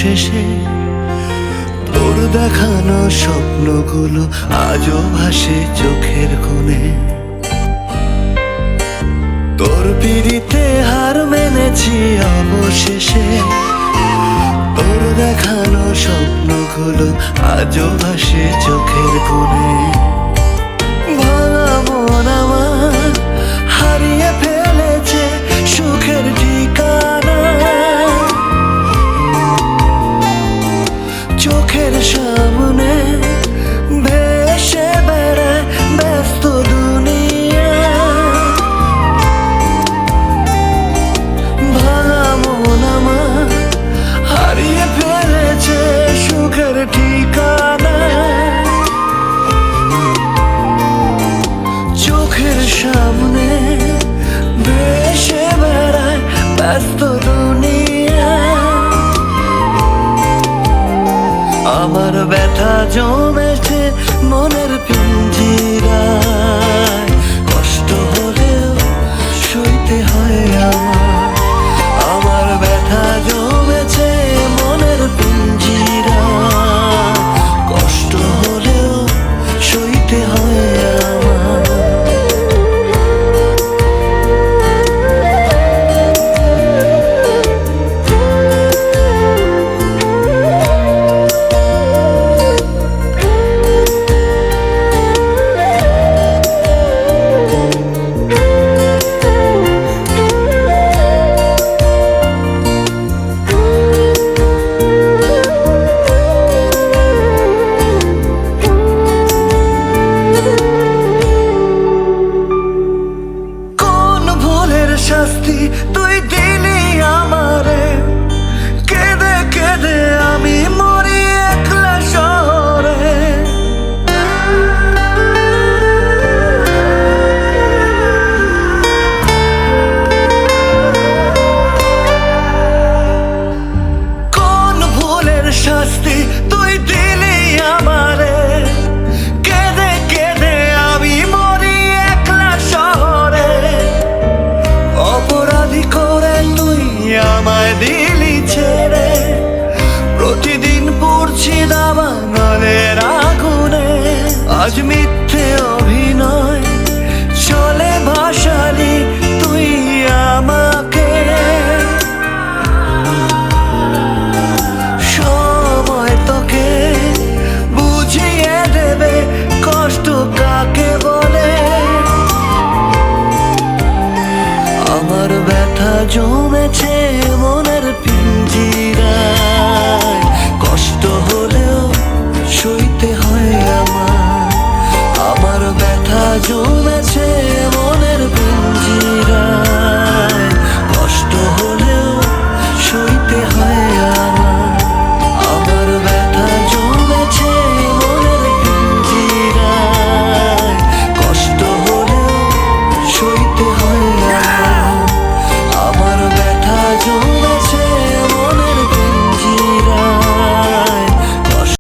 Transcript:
অবশেষে তোর দেখানো স্বপ্নগুলো আজও ভাসে চোখের কোণে। তোর পিড়িতে হার মেনেছি অবশেষে, তোর দেখানো স্বপ্নগুলো আজও ভাসে চোখের কোণে। ভাঙা মন আমার হারিয়ে ফেলেছে সুখের ঠিকানা, চোখের সামনে ভেসে বেড়ায় ব্যস্ত দুনিয়া। ভাঙা মন আমার হারিয়ে ফেলেছে সুখের ঠিকানা, চোখের সামনে ভেসে বেড়ায় ব্যস্ত দুনিয়া। আমার ব্যথা জমেছে মনের পিঞ্জিরায়, কষ্ট হলেও সইতে হয় আমার। আমার ব্যথা জমেছে মনের পিঞ্জিরায়, কষ্ট হলেও সইতে হয় আমার। শাস্তি তুই দিলি আমারে, কেঁদে কেঁদে আমি মরি একলা শহরে। কোন ভুলের শাস্তি তুই দিলি আমারে, কেঁদে কেঁদে আমি মরি একলা শহরে। অপরাধী করে তুই আমায় দিলি ছেড়ে, প্রতিদিন পড়ছি দাবানলের আগুনে। আজ মিথ্যে অভিনয় চলে